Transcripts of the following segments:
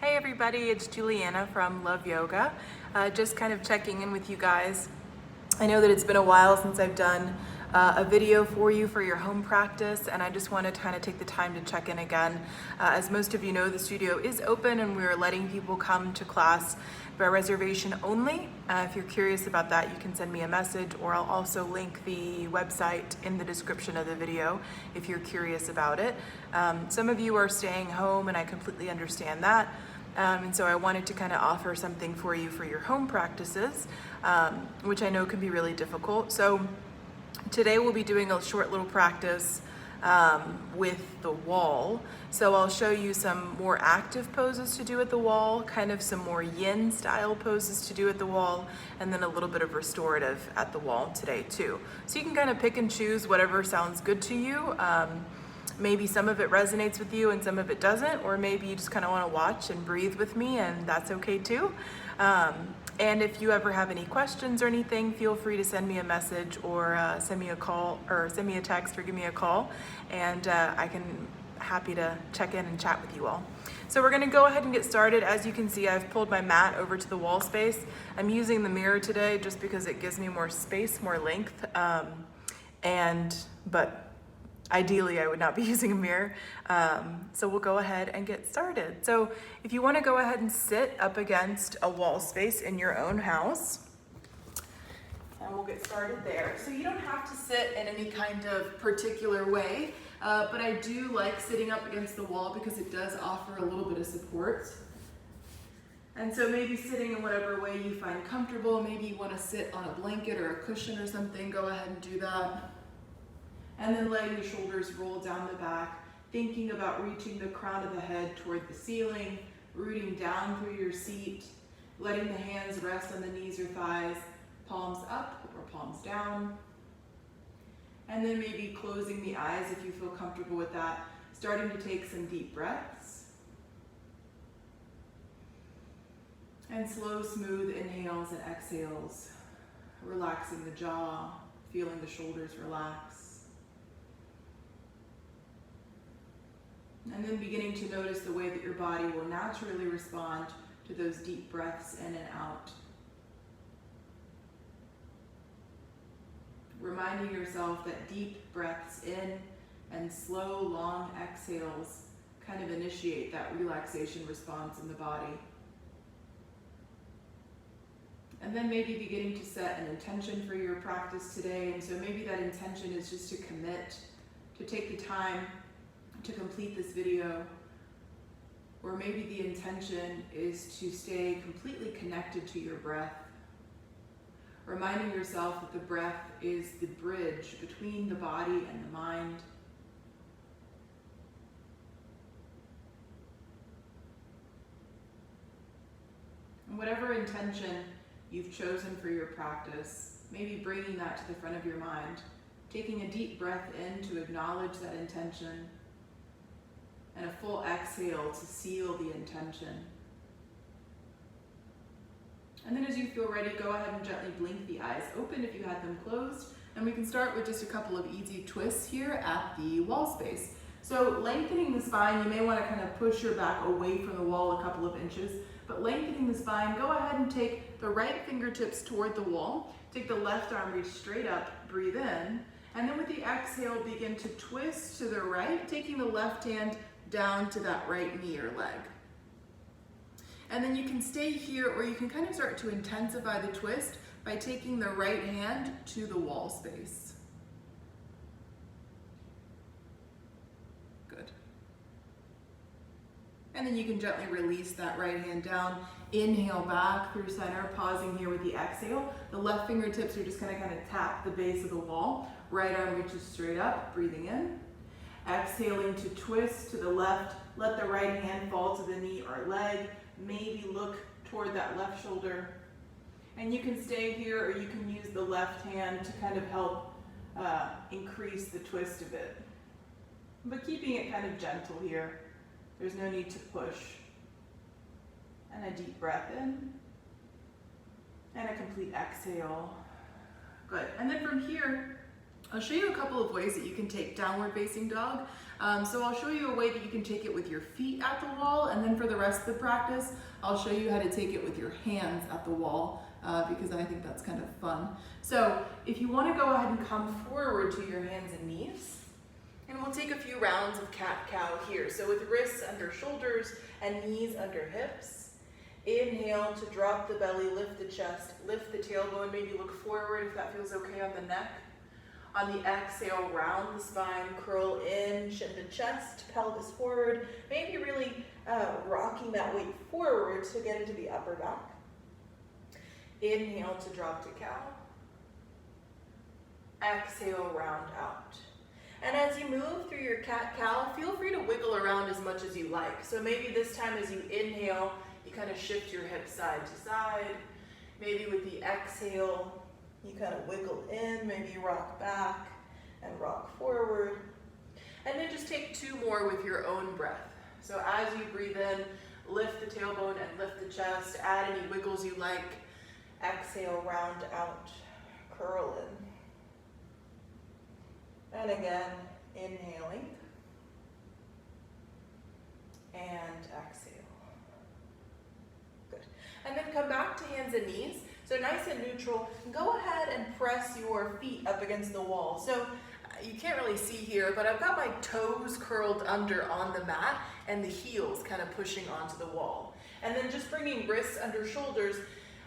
Hey everybody, it's Juliana from LoveYoga. Just kind of checking in with you guys. I know that it's been a while since I've done a video for you for your home practice, and I just want to kind of take the time to check in again. As most of you know, the studio is open and we're letting people come to class by reservation only. If you're curious about that, you can send me a message, or I'll also link the website in the description of the video if you're curious about it. Some of you are staying home and I completely understand that. And so I wanted to kind of offer something for you for your home practices, which I know can be really difficult. So today we'll be doing a short little practice with the wall. So I'll show you some more active poses to do at the wall, kind of some more yin style poses to do at the wall, and then a little bit of restorative at the wall today too. So you can kind of pick and choose whatever sounds good to you. Maybe some of it resonates with you and some of it doesn't, or maybe you just kind of want to watch and breathe with me, and that's okay too. And if you ever have any questions or anything, feel free to send me a message or send me a call or send me a text or give me a call, and I can happy to check in and chat with you all. So we're going to go ahead and get started. As you can see, I've pulled my mat over to the wall space. I'm using the mirror today just because it gives me more space, more length, but ideally, I would not be using a mirror. So we'll go ahead and get started. So if you want to go ahead and sit up against a wall space in your own house, and we'll get started there. So you don't have to sit in any kind of particular way, but I do like sitting up against the wall because it does offer a little bit of support. And so maybe sitting in whatever way you find comfortable. Maybe you want to sit on a blanket or a cushion or something. Go ahead and do that. And then letting the shoulders roll down the back, thinking about reaching the crown of the head toward the ceiling, rooting down through your seat, letting the hands rest on the knees or thighs, palms up or palms down. And then maybe closing the eyes if you feel comfortable with that, starting to take some deep breaths. And slow, smooth inhales and exhales, relaxing the jaw, feeling the shoulders relax. And then beginning to notice the way that your body will naturally respond to those deep breaths in and out. Reminding yourself that deep breaths in and slow, long exhales kind of initiate that relaxation response in the body. And then maybe beginning to set an intention for your practice today. And so maybe that intention is just to commit, to take the time to complete this video, or maybe the intention is to stay completely connected to your breath, reminding yourself that the breath is the bridge between the body and the mind. And whatever intention you've chosen for your practice, maybe bringing that to the front of your mind, taking a deep breath in to acknowledge that intention, and a full exhale to seal the intention. And then as you feel ready, go ahead and gently blink the eyes open if you had them closed. And we can start with just a couple of easy twists here at the wall space. So lengthening the spine, you may want to kind of push your back away from the wall a couple of inches, but lengthening the spine, go ahead and take the right fingertips toward the wall. Take the left arm, reach straight up, breathe in. And then with the exhale, begin to twist to the right, taking the left hand down to that right knee or leg. And then you can stay here, or you can kind of start to intensify the twist by taking the right hand to the wall space. Good. And then you can gently release that right hand down. Inhale back through center, pausing here with the exhale. The left fingertips are just gonna kind of tap the base of the wall. Right arm reaches straight up, breathing in. Exhaling to twist to the left, let the right hand fall to the knee or leg, maybe look toward that left shoulder. And you can stay here, or you can use the left hand to kind of help increase the twist a bit. But keeping it kind of gentle here. There's no need to push. And a deep breath in. And a complete exhale. Good. And then from here, I'll show you a couple of ways that you can take downward facing dog. So I'll show you a way that you can take it with your feet at the wall, and then for the rest of the practice, I'll show you how to take it with your hands at the wall, because I think that's kind of fun. So if you want to go ahead and come forward to your hands and knees, and we'll take a few rounds of cat-cow here. So with wrists under shoulders and knees under hips. Inhale to drop the belly, lift the chest, lift the tailbone, maybe look forward if that feels okay on the neck. On the exhale, round the spine, curl in, chin to chest, pelvis forward, maybe really rocking that weight forward to get into the upper back. Inhale to drop to cow. Exhale, round out. And as you move through your cat-cow, feel free to wiggle around as much as you like. So maybe this time as you inhale, you kind of shift your hips side to side. Maybe with the exhale, you kind of wiggle in, maybe rock back and rock forward. And then just take two more with your own breath. So as you breathe in, lift the tailbone and lift the chest. Add any wiggles you like. Exhale, round out, curl in. And again, inhaling. And exhale. Good. And then come back to hands and knees. So nice and neutral. Go ahead and press your feet up against the wall. So you can't really see here, but I've got my toes curled under on the mat and the heels kind of pushing onto the wall. And then just bringing wrists under shoulders.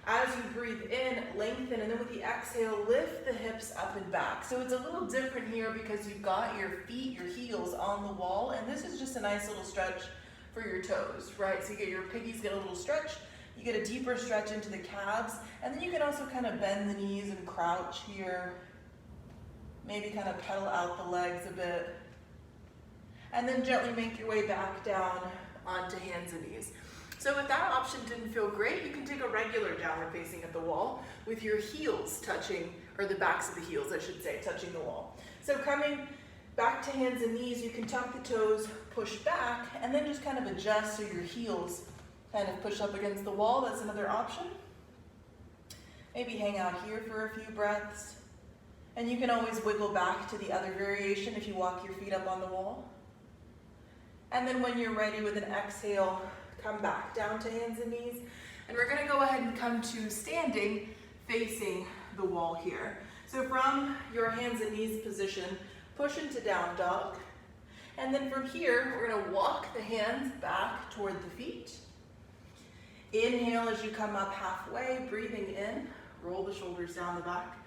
As you breathe in, lengthen, and then with the exhale, lift the hips up and back. So it's a little different here because you've got your feet, your heels on the wall, and this is just a nice little stretch for your toes, right? So you get your piggies get a little stretch, you get a deeper stretch into the calves, and then you can also kind of bend the knees and crouch here. Maybe kind of pedal out the legs a bit. And then gently make your way back down onto hands and knees. So if that option didn't feel great, you can take a regular downward facing at the wall with your heels touching, or the backs of the heels, I should say, touching the wall. So coming back to hands and knees, you can tuck the toes, push back, and then just kind of adjust so your heels kind of push up against the wall. That's another option. Maybe hang out here for a few breaths. And you can always wiggle back to the other variation if you walk your feet up on the wall. And then when you're ready with an exhale, come back down to hands and knees. And we're gonna go ahead and come to standing facing the wall here. So from your hands and knees position, push into down dog. And then from here, we're gonna walk the hands back toward the feet. Inhale as you come up halfway, breathing in, roll the shoulders down the back.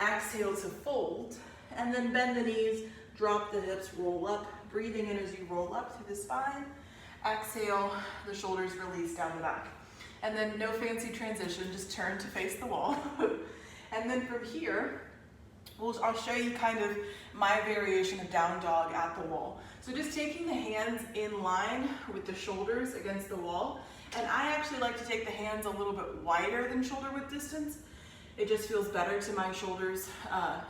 Exhale to fold, and then bend the knees, drop the hips, roll up, breathing in as you roll up through the spine. Exhale, the shoulders release down the back. And then no fancy transition, just turn to face the wall. And then from here, I'll show you kind of my variation of down dog at the wall. So just taking the hands in line with the shoulders against the wall. And I actually like to take the hands a little bit wider than shoulder width distance. It just feels better to my shoulders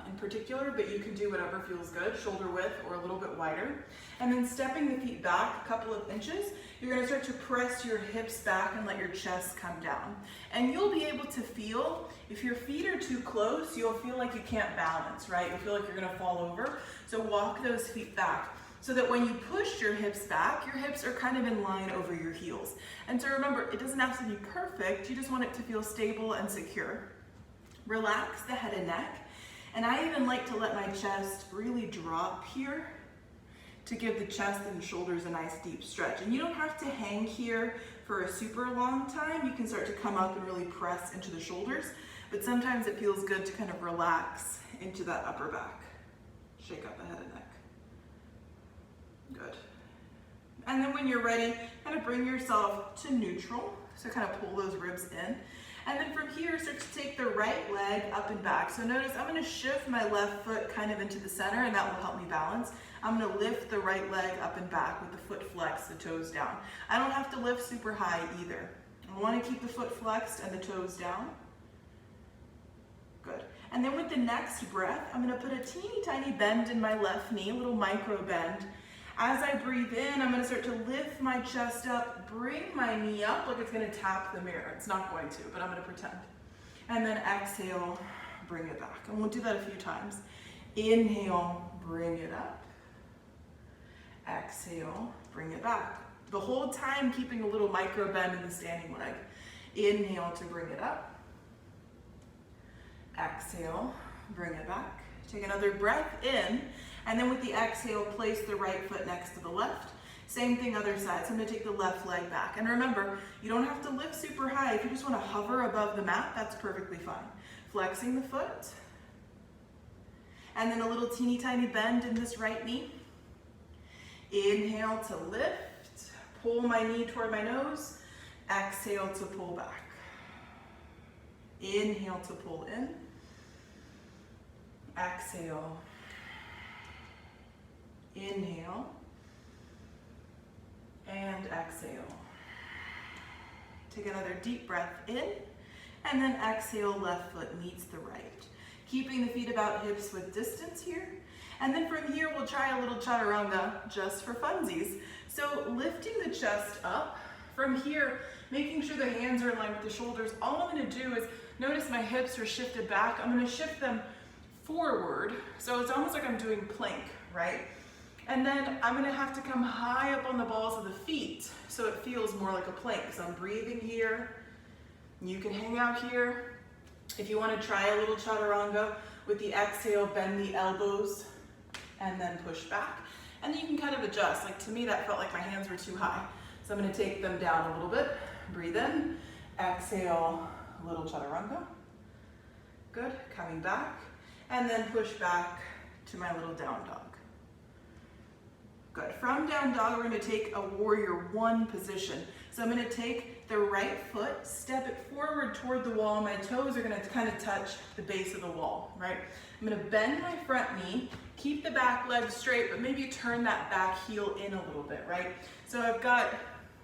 in particular, but you can do whatever feels good, shoulder width or a little bit wider. And then stepping the feet back a couple of inches, you're gonna start to press your hips back and let your chest come down. And you'll be able to feel, if your feet are too close, you'll feel like you can't balance, right? You'll feel like you're gonna fall over. So walk those feet back so that when you push your hips back, your hips are kind of in line over your heels. And so remember, it doesn't have to be perfect, you just want it to feel stable and secure. Relax the head and neck. And I even like to let my chest really drop here to give the chest and shoulders a nice deep stretch. And you don't have to hang here for a super long time. You can start to come up and really press into the shoulders, but sometimes it feels good to kind of relax into that upper back. Shake out the head and neck. Good. And then when you're ready, kind of bring yourself to neutral. So kind of pull those ribs in. And then from here, start to take the right leg up and back. So notice I'm gonna shift my left foot kind of into the center, and that will help me balance. I'm gonna lift the right leg up and back with the foot flexed, the toes down. I don't have to lift super high either. I wanna keep the foot flexed and the toes down. Good. And then with the next breath, I'm gonna put a teeny tiny bend in my left knee, a little micro bend. As I breathe in, I'm gonna start to lift my chest up, bring my knee up like it's gonna tap the mirror. It's not going to, but I'm gonna pretend. And then exhale, bring it back. And we'll do that a few times. Inhale, bring it up. Exhale, bring it back. The whole time keeping a little micro bend in the standing leg. Inhale to bring it up. Exhale, bring it back. Take another breath in, and then with the exhale, place the right foot next to the left. Same thing other side. So I'm gonna take the left leg back. And remember, you don't have to lift super high. If you just wanna hover above the mat, that's perfectly fine. Flexing the foot. And then a little teeny tiny bend in this right knee. Inhale to lift. Pull my knee toward my nose. Exhale to pull back. Inhale to pull in. Exhale. Inhale. And exhale. Take another deep breath in, and then exhale, left foot meets the right. Keeping the feet about hips width distance here. And then from here, we'll try a little chaturanga just for funsies. So lifting the chest up. From here, making sure the hands are in line with the shoulders. All I'm gonna do is, notice my hips are shifted back. I'm gonna shift them forward. So it's almost like I'm doing plank, right? And then I'm gonna have to come high up on the balls of the feet so it feels more like a plank. So I'm breathing here. You can hang out here. If you wanna try a little chaturanga, with the exhale, bend the elbows and then push back. And then you can kind of adjust. Like to me, that felt like my hands were too high. So I'm gonna take them down a little bit. Breathe in, exhale, a little chaturanga. Good, coming back. And then push back to my little down dog. Good, from down dog, we're gonna take a warrior one position. So I'm gonna take the right foot, step it forward toward the wall. My toes are gonna kind of touch the base of the wall, right? I'm gonna bend my front knee, keep the back leg straight, but maybe turn that back heel in a little bit, right? So I've got,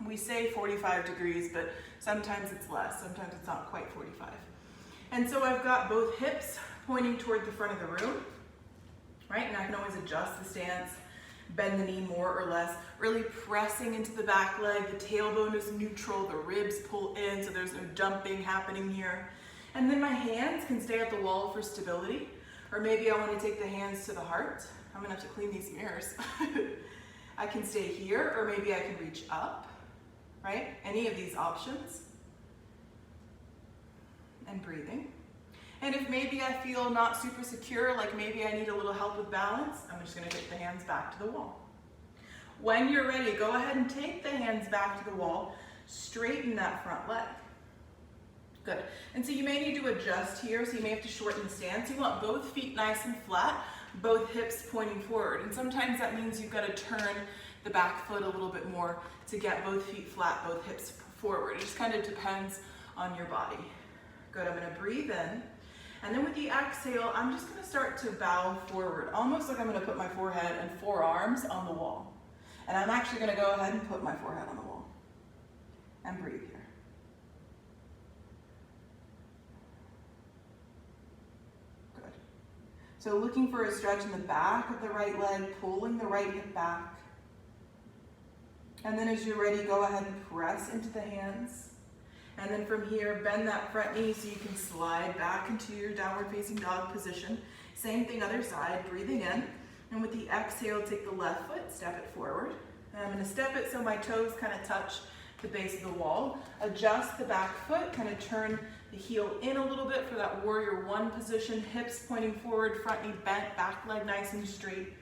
we say 45 degrees, but sometimes it's less, sometimes it's not quite 45. And so I've got both hips pointing toward the front of the room, right? And I can always adjust the stance, bend the knee more or less, really pressing into the back leg. The tailbone is neutral, the ribs pull in, so there's no dumping happening here. And then my hands can stay at the wall for stability, or maybe I want to take the hands to the heart. I'm gonna have to clean these mirrors. I can stay here, or maybe I can reach up, right? Any of these options. And breathing. And if maybe I feel not super secure, like maybe I need a little help with balance, I'm just gonna take the hands back to the wall. When you're ready, go ahead and take the hands back to the wall, straighten that front leg. Good, and so you may need to adjust here, so you may have to shorten the stance. You want both feet nice and flat, both hips pointing forward. And sometimes that means you've gotta turn the back foot a little bit more to get both feet flat, both hips forward. It just kind of depends on your body. Good, I'm gonna breathe in. And then with the exhale, I'm just gonna start to bow forward, almost like I'm gonna put my forehead and forearms on the wall. And I'm actually gonna go ahead and put my forehead on the wall. And breathe here. Good. So looking for a stretch in the back of the right leg, pulling the right hip back. And then as you're ready, go ahead and press into the hands. And then from here, bend that front knee so you can slide back into your downward facing dog position. Same thing other side, breathing in. And with the exhale, take the left foot, step it forward. And I'm gonna step it so my toes kind of touch the base of the wall. Adjust the back foot, kind of turn the heel in a little bit for that warrior one position. Hips pointing forward, front knee bent, back leg nice and straight.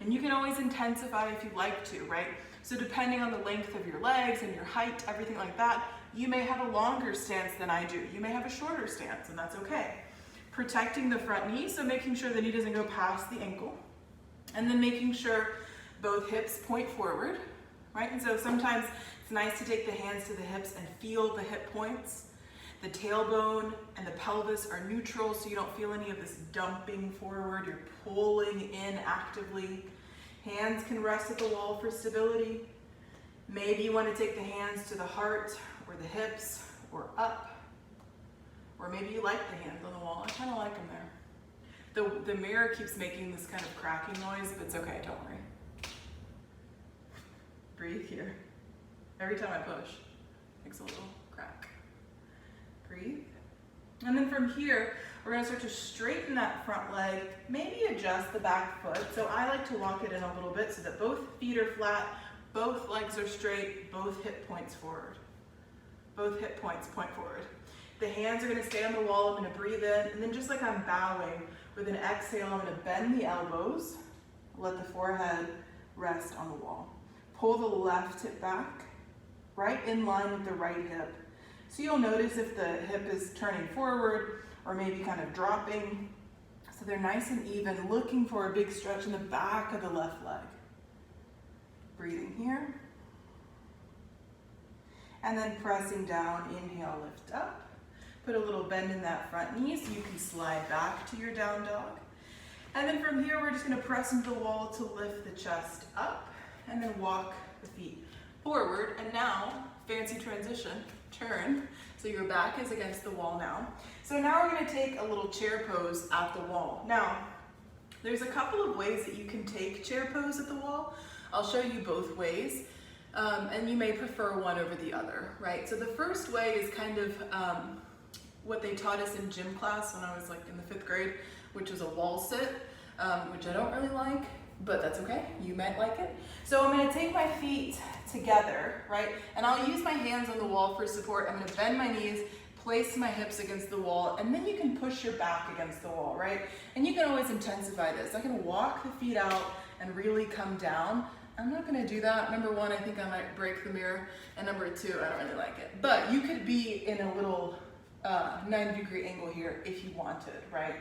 And you can always intensify if you'd like to, right? So depending on the length of your legs and your height, everything like that, you may have a longer stance than I do. You may have a shorter stance, and that's okay. Protecting the front knee, so making sure the knee doesn't go past the ankle. And then making sure both hips point forward, right? And so sometimes it's nice to take the hands to the hips and feel the hip points. The tailbone and the pelvis are neutral, so you don't feel any of this dumping forward. You're pulling in actively. Hands can rest at the wall for stability. Maybe you want to take the hands to the heart or the hips or up. Or maybe you like the hands on the wall. I kind of like them there. The mirror keeps making this kind of cracking noise, but it's okay, don't worry. Breathe here. Every time I push, makes a little crack. Breathe. And then from here, we're gonna start to straighten that front leg, maybe adjust the back foot. So I like to walk it in a little bit so that both feet are flat, both legs are straight, both hip points forward. Both hip points point forward. The hands are gonna stay on the wall. I'm gonna breathe in, and then just like I'm bowing, with an exhale, I'm gonna bend the elbows, let the forehead rest on the wall. Pull the left hip back, right in line with the right hip. So you'll notice if the hip is turning forward or maybe kind of dropping. So they're nice and even, looking for a big stretch in the back of the left leg. Breathing here. And then pressing down, inhale, lift up. Put a little bend in that front knee so you can slide back to your down dog. And then from here, we're just gonna press into the wall to lift the chest up and then walk the feet forward. And now, fancy transition, turn. So your back is against the wall now. So now we're gonna take a little chair pose at the wall. Now, there's a couple of ways that you can take chair pose at the wall. I'll show you both ways. And you may prefer one over the other, right? So the first way is kind of what they taught us in gym class when I was like in the 5th grade, which was a wall sit, which I don't really like, but that's okay, you might like it. So I'm gonna take my feet together, right? And I'll use my hands on the wall for support. I'm gonna bend my knees, place my hips against the wall, and then you can push your back against the wall, right? And you can always intensify this. I can walk the feet out and really come down. I'm not gonna do that. Number one, I think I might break the mirror. And number two, I don't really like it. But you could be in a little 90-degree angle here if you wanted, right?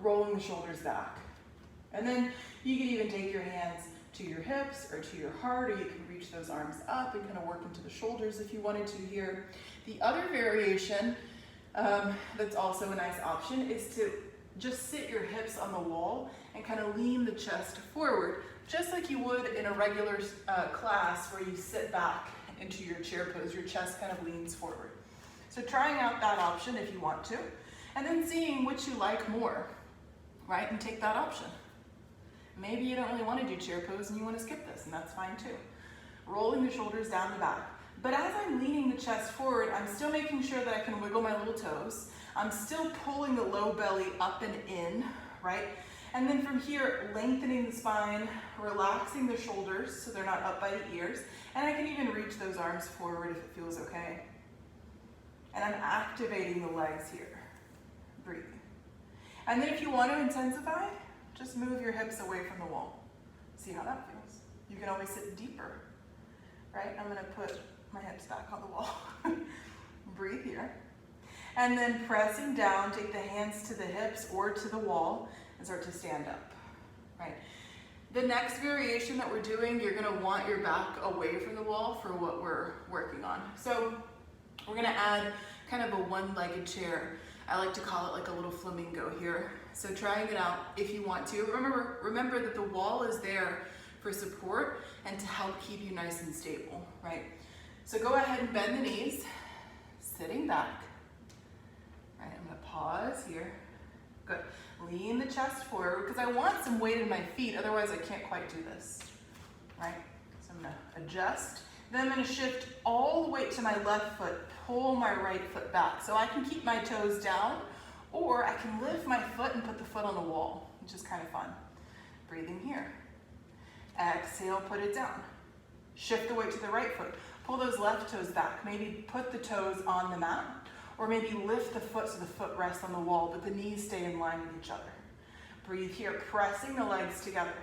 Rolling the shoulders back. And then you could even take your hands to your hips or to your heart, or you can reach those arms up and kind of work into the shoulders if you wanted to here. The other variation that's also a nice option is to just sit your hips on the wall and kind of lean the chest forward, just like you would in a regular class where you sit back into your chair pose, your chest kind of leans forward. So trying out that option if you want to, and then seeing which you like more, right? And take that option. Maybe you don't really want to do chair pose and you want to skip this, and that's fine too. Rolling the shoulders down the back. But as I'm leaning the chest forward, I'm still making sure that I can wiggle my little toes. I'm still pulling the low belly up and in, right? And then from here, lengthening the spine, relaxing the shoulders so they're not up by the ears. And I can even reach those arms forward if it feels okay. And I'm activating the legs here, breathing. And then if you want to intensify, just move your hips away from the wall. See how that feels. You can always sit deeper, right? I'm gonna put my hips back on the wall. Breathe here. And then pressing down, take the hands to the hips or to the wall and start to stand up, right? The next variation that we're doing, you're gonna want your back away from the wall for what we're working on. So we're gonna add kind of a one-legged chair. I like to call it like a little flamingo here. So trying it out if you want to. Remember that the wall is there for support and to help keep you nice and stable, right? So go ahead and bend the knees, sitting back. All right, I'm gonna pause here. Good. Lean the chest forward because I want some weight in my feet, otherwise I can't quite do this, right? So I'm gonna adjust. Then I'm gonna shift all the weight to my left foot, pull my right foot back. So I can keep my toes down, or I can lift my foot and put the foot on the wall, which is kind of fun. Breathing here. Exhale, put it down. Shift the weight to the right foot. Pull those left toes back. Maybe put the toes on the mat, or maybe lift the foot so the foot rests on the wall, but the knees stay in line with each other. Breathe here, pressing the legs together.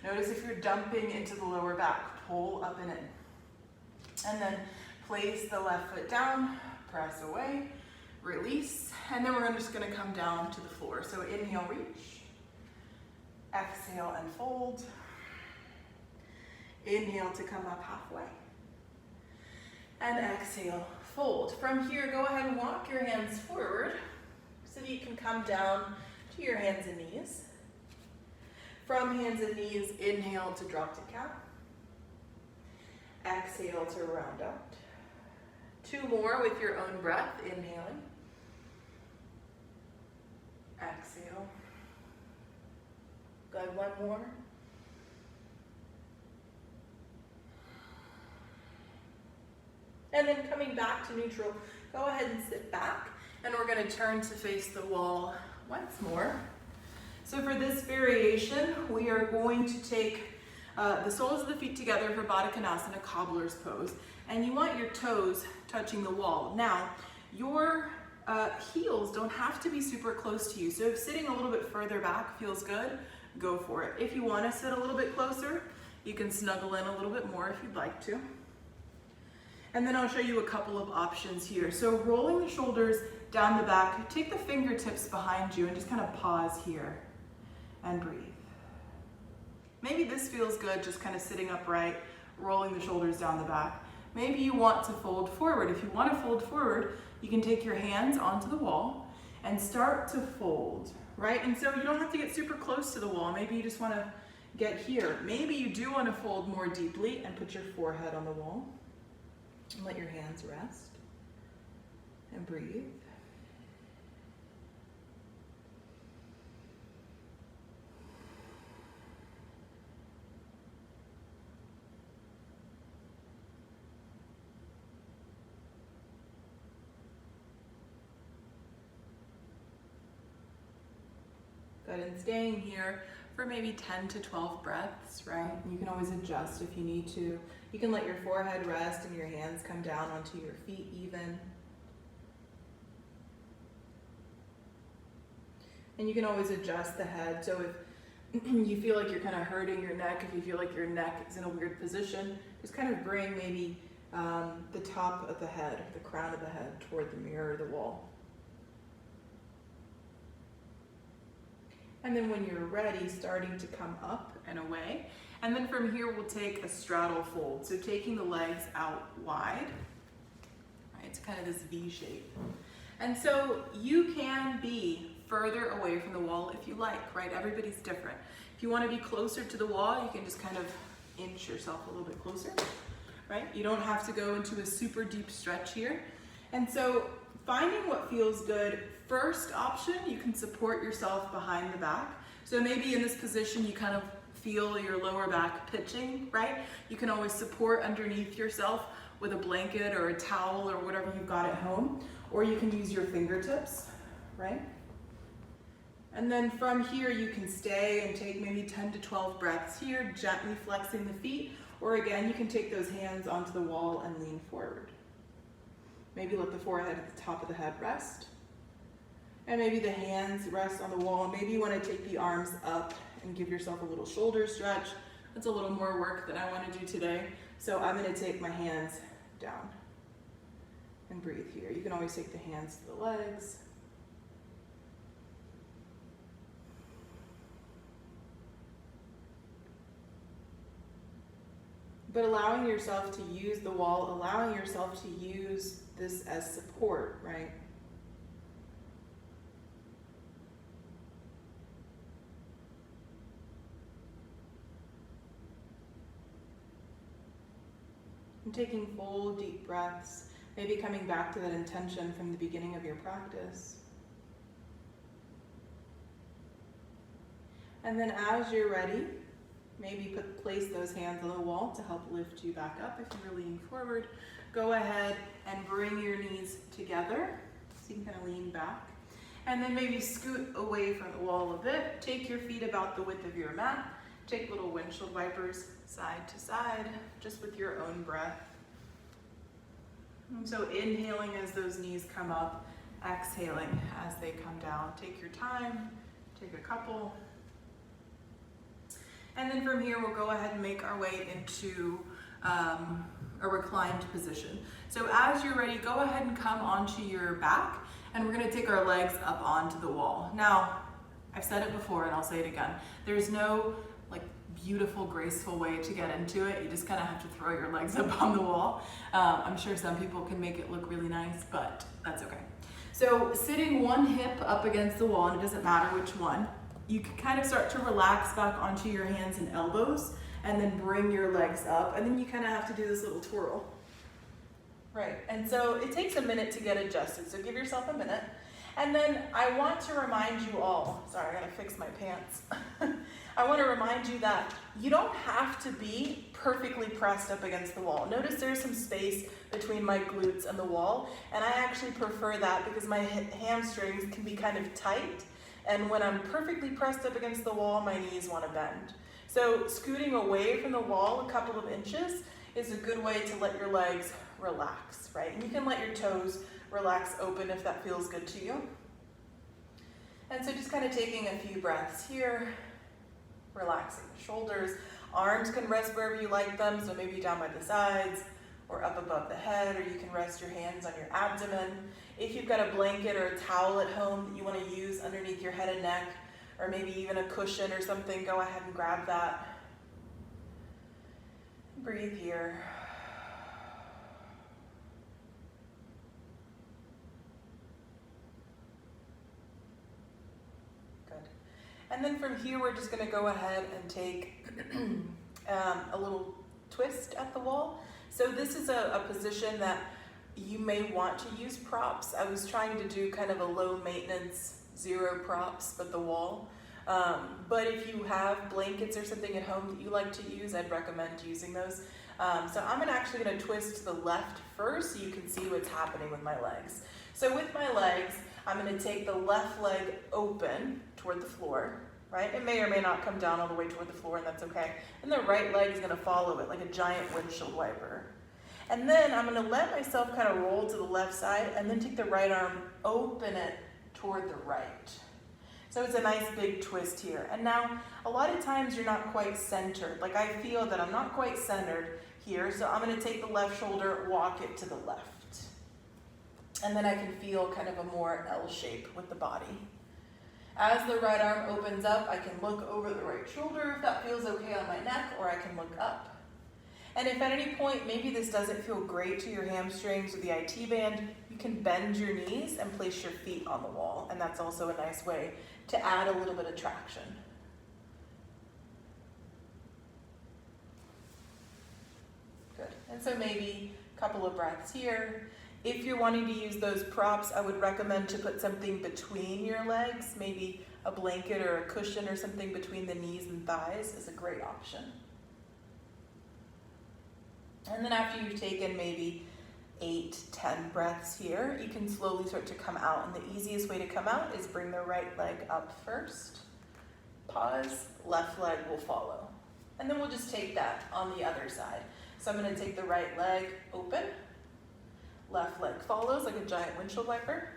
Notice if you're dumping into the lower back, pull up and in. And then place the left foot down, press away, release, and then we're just gonna come down to the floor. So inhale, reach. Exhale and fold. Inhale to come up halfway. And exhale, fold. From here, go ahead and walk your hands forward so that you can come down to your hands and knees. From hands and knees, inhale to drop to cat. Exhale to round out. 2 more with your own breath, inhaling. Exhale. Good, 1 more. And then coming back to neutral, go ahead and sit back And we're going to turn to face the wall once more. So for this variation, we are going to take the soles of the feet together for Baddha Konasana, cobbler's pose. And you want your toes touching the wall. Now, your heels don't have to be super close to you. So if sitting a little bit further back feels good, go for it. If you want to sit a little bit closer, you can snuggle in a little bit more if you'd like to. And then I'll show you a couple of options here. So rolling the shoulders down the back, take the fingertips behind you and just kind of pause here and breathe. Maybe this feels good, just kind of sitting upright, rolling the shoulders down the back. Maybe you want to fold forward. If you want to fold forward, you can take your hands onto the wall and start to fold, right? And so you don't have to get super close to the wall. Maybe you just want to get here. Maybe you do want to fold more deeply and put your forehead on the wall and let your hands rest and breathe. Good, and staying here for maybe 10 to 12 breaths, right? You can always adjust if you need to. You can let your forehead rest and your hands come down onto your feet even. And you can always adjust the head. So if you feel like you're kind of hurting your neck, if you feel like your neck is in a weird position, just kind of bring maybe the top of the head, the crown of the head toward the mirror or the wall. And then when you're ready, starting to come up and away. And then from here, we'll take a straddle fold. So taking the legs out wide, right? It's kind of this V shape. And so you can be further away from the wall if you like, right? Everybody's different. If you want to be closer to the wall, you can just kind of inch yourself a little bit closer, right? You don't have to go into a super deep stretch here. And so finding what feels good. First option, you can support yourself behind the back. So maybe in this position, you kind of feel your lower back pitching, right? You can always support underneath yourself with a blanket or a towel or whatever you've got at home, or you can use your fingertips, right? And then from here, you can stay and take maybe 10 to 12 breaths here, gently flexing the feet, or again, you can take those hands onto the wall and lean forward. Maybe let the forehead at the top of the head rest. And maybe the hands rest on the wall. Maybe you want to take the arms up and give yourself a little shoulder stretch. That's a little more work than I want to do today. So I'm going to take my hands down and breathe here. You can always take the hands to the legs. But allowing yourself to use the wall, allowing yourself to use this as support, right? And taking full deep breaths, maybe coming back to that intention from the beginning of your practice. And then as you're ready, maybe place those hands on the wall to help lift you back up. If you're leaning forward, go ahead and bring your knees together so you can kind of lean back. And then maybe scoot away from the wall a bit. Take your feet about the width of your mat. Take little windshield wipers side to side, just with your own breath. And so inhaling as those knees come up, exhaling as they come down. Take your time, take a couple. And then from here, we'll go ahead and make our way into a reclined position. So as you're ready, go ahead and come onto your back, and we're gonna take our legs up onto the wall. Now, I've said it before and I'll say it again. There's no beautiful, graceful way to get into it. You just kind of have to throw your legs up on the wall. I'm sure some people can make it look really nice, but that's okay. So sitting one hip up against the wall, and it doesn't matter which one, you can kind of start to relax back onto your hands and elbows, and then bring your legs up, and then you kind of have to do this little twirl. Right, and so it takes a minute to get adjusted, so give yourself a minute. And then I want to remind you all, sorry, I gotta fix my pants. I want to remind you that you don't have to be perfectly pressed up against the wall. Notice there's some space between my glutes and the wall, and I actually prefer that because my hamstrings can be kind of tight, and when I'm perfectly pressed up against the wall, my knees want to bend. So scooting away from the wall a couple of inches is a good way to let your legs relax, right? And you can let your toes relax open if that feels good to you. And so just kind of taking a few breaths here, relaxing the shoulders. Arms can rest wherever you like them, so maybe down by the sides or up above the head, or you can rest your hands on your abdomen. If you've got a blanket or a towel at home that you want to use underneath your head and neck, or maybe even a cushion or something, go ahead and grab that. Breathe here. Good. And then from here, we're just going to go ahead and take a little twist at the wall. So this is a position that you may want to use props. I was trying to do kind of a low maintenance, zero props, but the wall. But if you have blankets or something at home that you like to use, I'd recommend using those. So I'm actually going to twist to the left first so you can see what's happening with my legs. So with my legs, I'm going to take the left leg open toward the floor, right? It may or may not come down all the way toward the floor, and that's okay. And the right leg is going to follow it like a giant windshield wiper. And then I'm going to let myself kind of roll to the left side and then take the right arm, open it toward the right. So it's a nice big twist here. And now, a lot of times you're not quite centered. Like I feel that I'm not quite centered here, so I'm going to take the left shoulder, walk it to the left. And then I can feel kind of a more L shape with the body. As the right arm opens up, I can look over the right shoulder if that feels okay on my neck, or I can look up. And if at any point maybe this doesn't feel great to your hamstrings or the IT band, you can bend your knees and place your feet on the wall. And that's also a nice way to add a little bit of traction. Good. And so maybe a couple of breaths here. If you're wanting to use those props, I would recommend to put something between your legs, maybe a blanket or a cushion or something between the knees and thighs is a great option. And then after you've taken maybe 8, 10 breaths here, you can slowly start to come out. And the easiest way to come out is bring the right leg up first. Pause, left leg will follow. And then we'll just take that on the other side. So I'm going to take the right leg open. Left leg follows like a giant windshield wiper.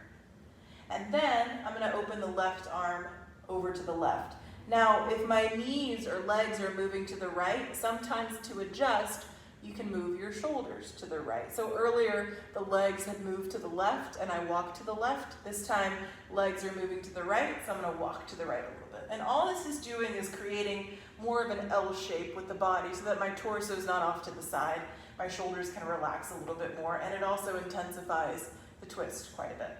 And then I'm going to open the left arm over to the left. Now, if my knees or legs are moving to the right, sometimes to adjust, you can move your shoulders to the right. So earlier, the legs had moved to the left and I walked to the left. This time, legs are moving to the right, so I'm going to walk to the right a little bit. And all this is doing is creating more of an L shape with the body so that my torso is not off to the side. My shoulders can relax a little bit more, and it also intensifies the twist quite a bit.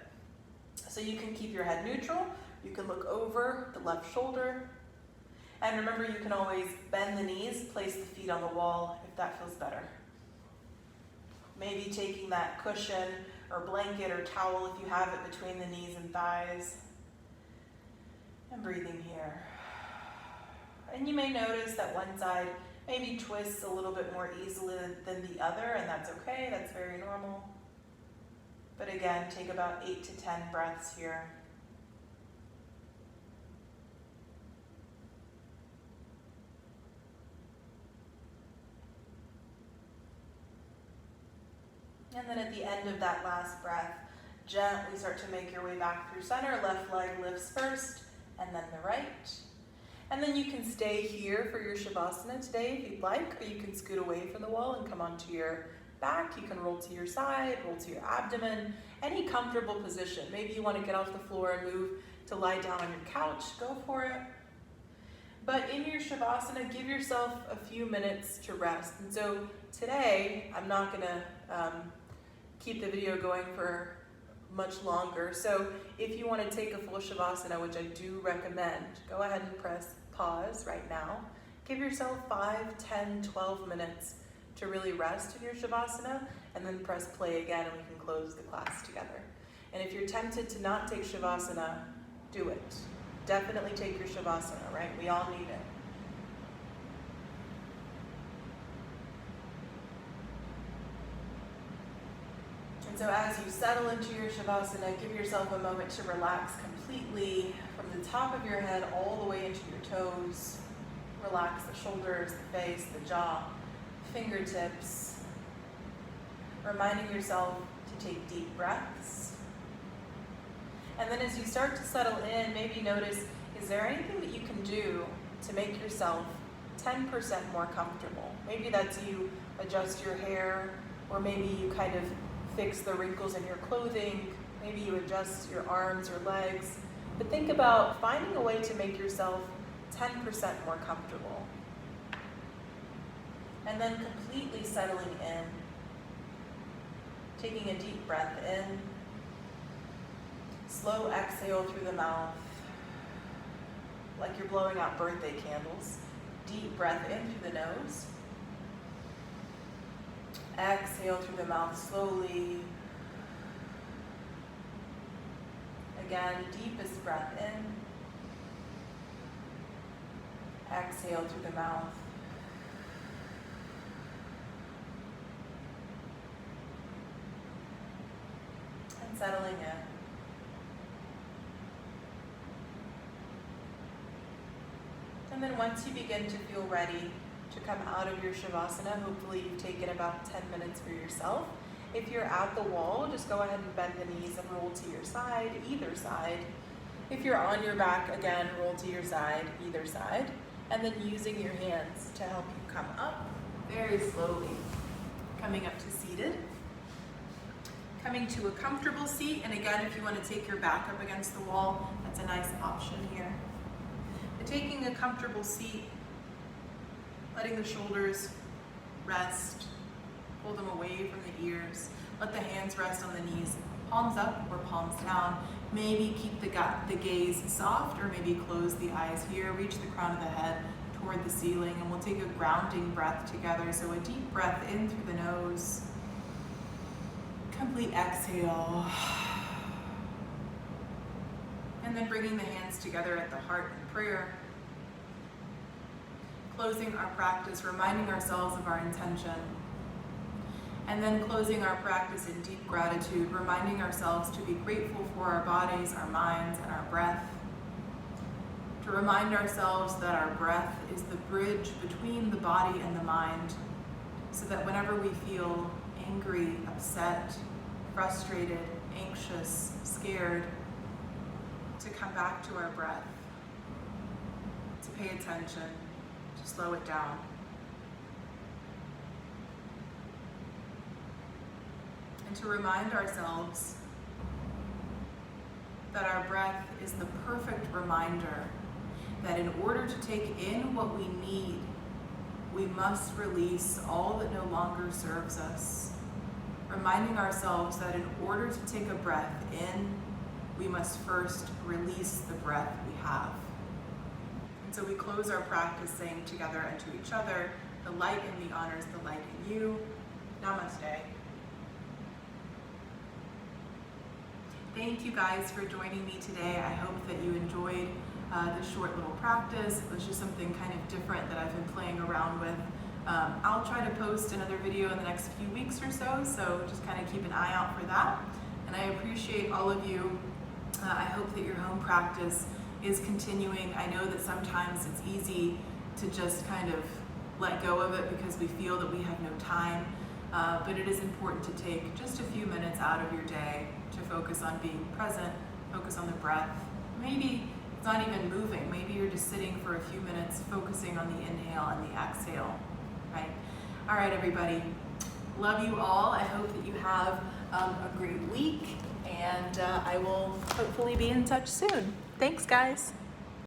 So you can keep your head neutral. You can look over the left shoulder. And remember, you can always bend the knees, place the feet on the wall if that feels better. Maybe taking that cushion or blanket or towel if you have it between the knees and thighs. And breathing here. And you may notice that one side maybe twists a little bit more easily than the other, and that's okay, that's very normal. But again, take about 8 to 10 breaths here. And then at the end of that last breath, gently start to make your way back through center. Left leg lifts first, and then the right. And then you can stay here for your Shavasana today if you'd like, or you can scoot away from the wall and come onto your back. You can roll to your side, roll to your abdomen, any comfortable position. Maybe you want to get off the floor and move to lie down on your couch, go for it. But in your Shavasana, give yourself a few minutes to rest. And so today, I'm not going to keep the video going for much longer. So if you want to take a full Shavasana, which I do recommend, go ahead and press pause right now. Give yourself 5, 10, 12 minutes to really rest in your Shavasana, and then press play again and we can close the class together. And if you're tempted to not take Shavasana, do it. Definitely take your Shavasana, right? We all need it. And so as you settle into your Shavasana, give yourself a moment to relax completely from the top of your head all the way into your toes. Relax the shoulders, the face, the jaw, fingertips. Reminding yourself to take deep breaths. And then as you start to settle in, maybe notice, is there anything that you can do to make yourself 10% more comfortable? Maybe that's you adjust your hair, or maybe you kind of fix the wrinkles in your clothing, maybe you adjust your arms or legs. But think about finding a way to make yourself 10% more comfortable. And then completely settling in. Taking a deep breath in. Slow exhale through the mouth, like you're blowing out birthday candles. Deep breath in through the nose. Exhale through the mouth slowly. Again, deepest breath in. Exhale through the mouth. And settling in. And then once you begin to feel ready to come out of your Shavasana, hopefully you've taken about 10 minutes for yourself. If you're at the wall, just go ahead and bend the knees and roll to your side, either side. If you're on your back, again, roll to your side, either side. And then using your hands to help you come up very slowly. Coming up to seated. Coming to a comfortable seat. And again, if you want to take your back up against the wall, that's a nice option here. Taking a comfortable seat, letting the shoulders rest, pull them away from the ears, let the hands rest on the knees, palms up or palms down. Maybe keep the gaze soft, or maybe close the eyes here, reach the crown of the head toward the ceiling, and we'll take a grounding breath together. So a deep breath in through the nose, complete exhale. And then bringing the hands together at the heart in prayer. Closing our practice, reminding ourselves of our intention. And then closing our practice in deep gratitude, reminding ourselves to be grateful for our bodies, our minds, and our breath. To remind ourselves that our breath is the bridge between the body and the mind, so that whenever we feel angry, upset, frustrated, anxious, scared, to come back to our breath, to pay attention, to slow it down. And to remind ourselves that our breath is the perfect reminder that in order to take in what we need, we must release all that no longer serves us. Reminding ourselves that in order to take a breath in, we must first release the breath we have. And so we close our practice saying together and to each other, the light in me honors the light in you. Namaste. Thank you guys for joining me today. I hope that you enjoyed this short little practice. It was just something kind of different that I've been playing around with. I'll try to post another video in the next few weeks or so just kind of keep an eye out for that. And I appreciate all of you. I hope that your home practice is continuing. I know that sometimes it's easy to just kind of let go of it because we feel that we have no time, but it is important to take just a few minutes out of your day to focus on being present, focus on the breath. Maybe it's not even moving. Maybe you're just sitting for a few minutes focusing on the inhale and the exhale, right? All right, everybody. Love you all. I hope that you have a great week. And I will hopefully be in touch soon. Thanks, guys.